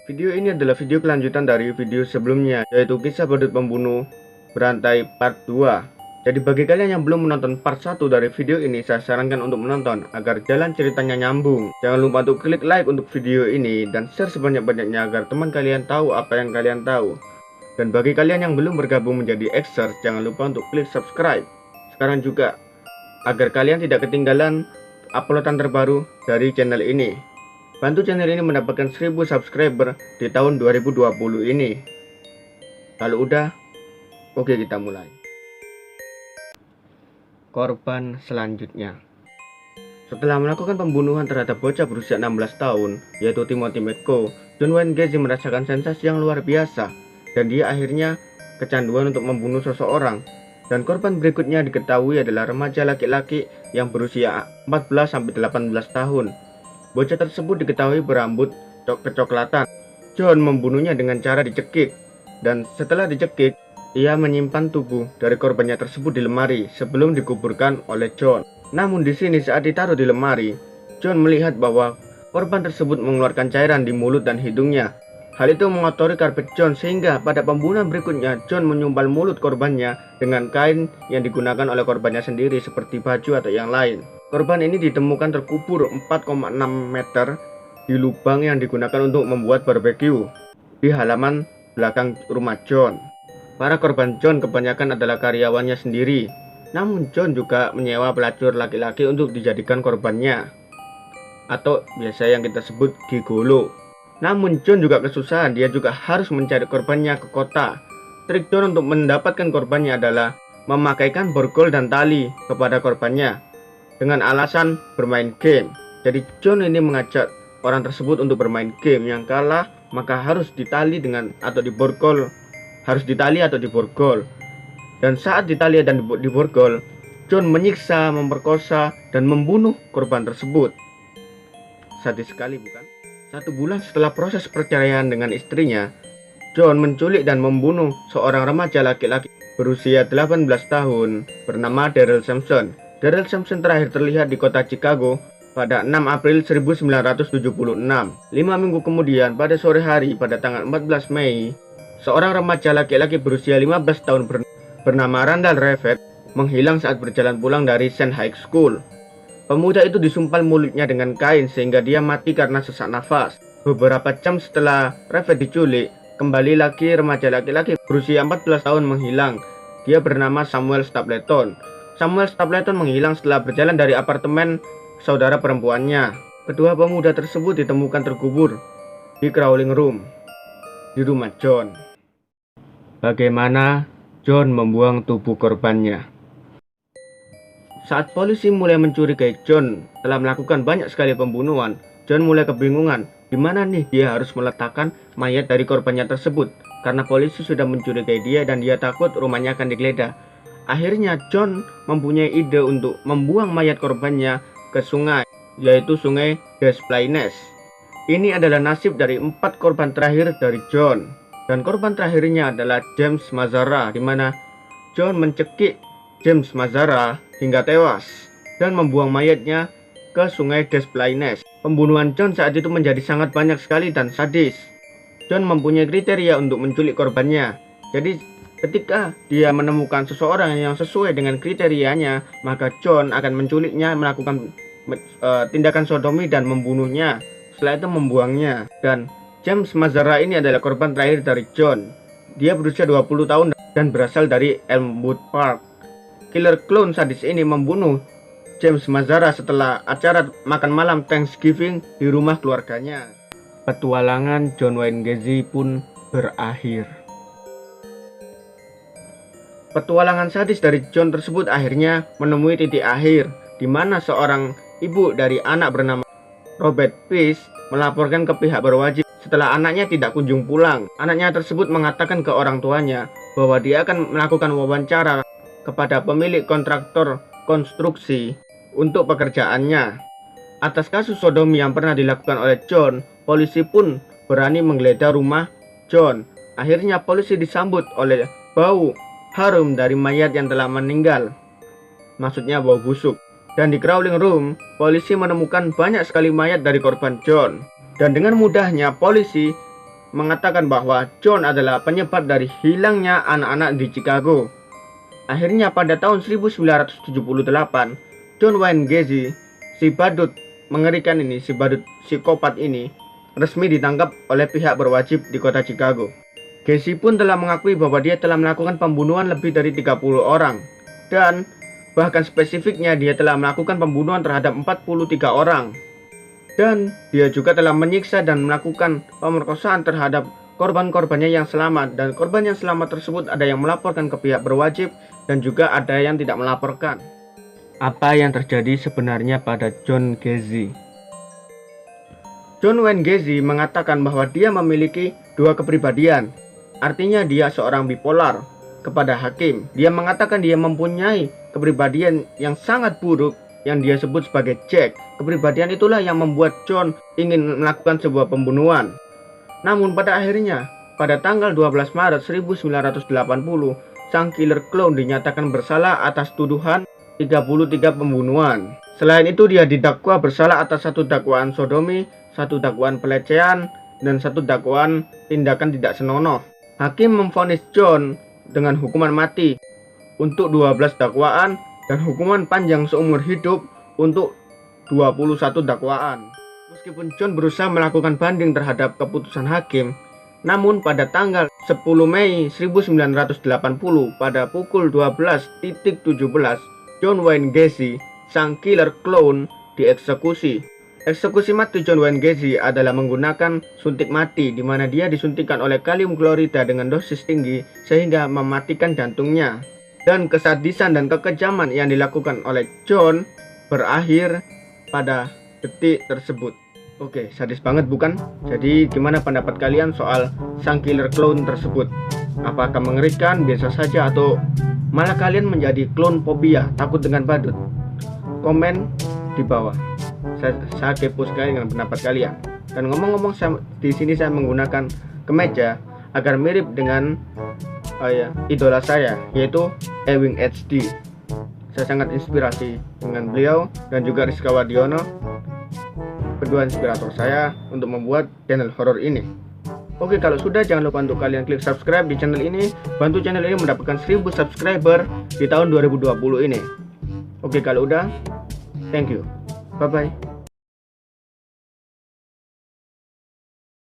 Video ini adalah video kelanjutan dari video sebelumnya, yaitu kisah badut pembunuh berantai part 2. Jadi bagi kalian yang belum menonton part 1 dari video ini, saya sarankan untuk menonton agar jalan ceritanya nyambung. Jangan lupa untuk klik like untuk video ini dan share sebanyak-banyaknya agar teman kalian tahu apa yang kalian tahu. Dan bagi kalian yang belum bergabung menjadi Xers, jangan lupa untuk klik subscribe sekarang juga agar kalian tidak ketinggalan uploadan terbaru dari channel ini. Bantu channel ini mendapatkan 1000 subscriber di tahun 2020 ini. Kalau udah, oke kita mulai. Korban selanjutnya. Setelah melakukan pembunuhan terhadap bocah berusia 16 tahun, yaitu Timothy McCoy, John Wayne Gacy merasakan sensasi yang luar biasa, dan dia akhirnya kecanduan untuk membunuh seseorang. Dan korban berikutnya diketahui adalah remaja laki-laki yang berusia 14-18 tahun. Bocah tersebut diketahui berambut kecoklatan. John membunuhnya dengan cara dicekik, dan setelah dicekik, ia menyimpan tubuh dari korbannya tersebut di lemari sebelum dikuburkan oleh John. Namun di sini saat ditaruh di lemari, John melihat bahwa korban tersebut mengeluarkan cairan di mulut dan hidungnya. Hal itu mengotori karpet John sehingga pada pembunuhan berikutnya John menyumbal mulut korbannya dengan kain yang digunakan oleh korbannya sendiri seperti baju atau yang lain. Korban ini ditemukan terkubur 4,6 meter di lubang yang digunakan untuk membuat barbeque di halaman belakang rumah John. Para korban John kebanyakan adalah karyawannya sendiri. Namun John juga menyewa pelacur laki-laki untuk dijadikan korbannya, atau biasa yang kita sebut gigolo. Namun John juga kesusahan, dia juga harus mencari korbannya ke kota. Trik John untuk mendapatkan korbannya adalah memakaikan borgol dan tali kepada korbannya dengan alasan bermain game. Jadi John ini mengajak orang tersebut untuk bermain game, yang kalah maka harus ditali atau diborgol. Dan saat ditali dan diborgol, John menyiksa, memperkosa, dan membunuh korban tersebut. Sadis sekali bukan? 1 bulan setelah proses perceraian dengan istrinya, John menculik dan membunuh seorang remaja laki-laki berusia 18 tahun bernama Daryl Sampson. Daryl Sampson terakhir terlihat di kota Chicago pada 6 April 1976. 5 minggu kemudian, pada sore hari pada tanggal 14 Mei, seorang remaja laki-laki berusia 15 tahun bernama Randall Revet menghilang saat berjalan pulang dari Saint High School. Pemuda itu disumpal mulutnya dengan kain sehingga dia mati karena sesak nafas. Beberapa jam setelah Revet diculik, kembali lagi remaja laki-laki berusia 14 tahun menghilang. Dia bernama Samuel Stapleton. Samuel Stapleton menghilang setelah berjalan dari apartemen saudara perempuannya. Kedua pemuda tersebut ditemukan terkubur di crawling room di rumah John. Bagaimana John membuang tubuh korbannya? Saat polisi mulai mencurigai John telah melakukan banyak sekali pembunuhan, John mulai kebingungan di mana nih dia harus meletakkan mayat dari korbannya tersebut, karena polisi sudah mencurigai dia dan dia takut rumahnya akan digeledah. Akhirnya John mempunyai ide untuk membuang mayat korbannya ke sungai, yaitu sungai Des Plaines. Ini adalah nasib dari 4 korban terakhir dari John. Dan korban terakhirnya adalah James Mazzara, di mana John mencekik James Mazzara hingga tewas dan membuang mayatnya ke sungai Des Plaines. Pembunuhan John saat itu menjadi sangat banyak sekali dan sadis. John mempunyai kriteria untuk menculik korbannya. Jadi ketika dia menemukan seseorang yang sesuai dengan kriterianya, maka John akan menculiknya, melakukan tindakan sodomi dan membunuhnya. Setelah itu membuangnya. Dan James Mazzara ini adalah korban terakhir dari John. Dia berusia 20 tahun dan berasal dari Elmwood Park. Killer clown sadis ini membunuh James Mazzara setelah acara makan malam Thanksgiving di rumah keluarganya. Petualangan John Wayne Gacy pun berakhir. Petualangan sadis dari John tersebut akhirnya menemui titik akhir, di mana seorang ibu dari anak bernama Robert Peace melaporkan ke pihak berwajib setelah anaknya tidak kunjung pulang. Anaknya tersebut mengatakan ke orang tuanya bahwa dia akan melakukan wawancara kepada pemilik kontraktor konstruksi untuk pekerjaannya. Atas kasus sodomi yang pernah dilakukan oleh John, polisi pun berani menggeledah rumah John. Akhirnya polisi disambut oleh bau harum dari mayat yang telah meninggal, maksudnya bau busuk. Dan di crawling room, polisi menemukan banyak sekali mayat dari korban John. Dan dengan mudahnya polisi mengatakan bahwa John adalah penyebab dari hilangnya anak-anak di Chicago. Akhirnya pada tahun 1978, John Wayne Gacy, si badut mengerikan ini, si badut psikopat ini, resmi ditangkap oleh pihak berwajib di kota Chicago. Gacy pun telah mengakui bahwa dia telah melakukan pembunuhan lebih dari 30 orang. Dan bahkan spesifiknya dia telah melakukan pembunuhan terhadap 43 orang. Dan dia juga telah menyiksa dan melakukan pemerkosaan terhadap korban-korbannya yang selamat. Dan korban yang selamat tersebut ada yang melaporkan ke pihak berwajib dan juga ada yang tidak melaporkan. Apa yang terjadi sebenarnya pada John Gacy? John Wayne Gacy mengatakan bahwa dia memiliki dua kepribadian. Artinya dia seorang bipolar. Kepada hakim, dia mengatakan dia mempunyai kepribadian yang sangat buruk yang dia sebut sebagai Jack. Kepribadian itulah yang membuat John ingin melakukan sebuah pembunuhan. Namun pada akhirnya, pada tanggal 12 Maret 1980, sang killer clown dinyatakan bersalah atas tuduhan 33 pembunuhan. Selain itu dia didakwa bersalah atas satu dakwaan sodomi, satu dakwaan pelecehan, dan satu dakwaan tindakan tidak senonoh. Hakim memvonis John dengan hukuman mati untuk 12 dakwaan dan hukuman panjang seumur hidup untuk 21 dakwaan. Meskipun John berusaha melakukan banding terhadap keputusan hakim, namun pada tanggal 10 Mei 1980 pada pukul 12.17, John Wayne Gacy, sang killer clown, dieksekusi. Eksekusi mati John Wayne Gacy adalah menggunakan suntik mati, di mana dia disuntikkan oleh kalium klorida dengan dosis tinggi sehingga mematikan jantungnya. Dan kesadisan dan kekejaman yang dilakukan oleh John berakhir pada detik tersebut. Oke, sadis banget bukan? Jadi gimana pendapat kalian soal sang killer clown tersebut? Apakah mengerikan, biasa saja, atau malah kalian menjadi clown fobia, takut dengan badut? Komen di bawah. Saya kepo sekali dengan pendapat kalian. Dan ngomong-ngomong, di sini saya menggunakan kemeja agar mirip dengan idola saya, yaitu Ewing HD. Saya sangat inspirasi dengan beliau dan juga Rizka Wadiono, kedua inspirator saya untuk membuat channel horor ini. Oke, kalau sudah, jangan lupa untuk kalian klik subscribe di channel ini. Bantu channel ini mendapatkan 1000 subscriber di tahun 2020 ini. Oke, kalau udah, thank you. Bye-bye.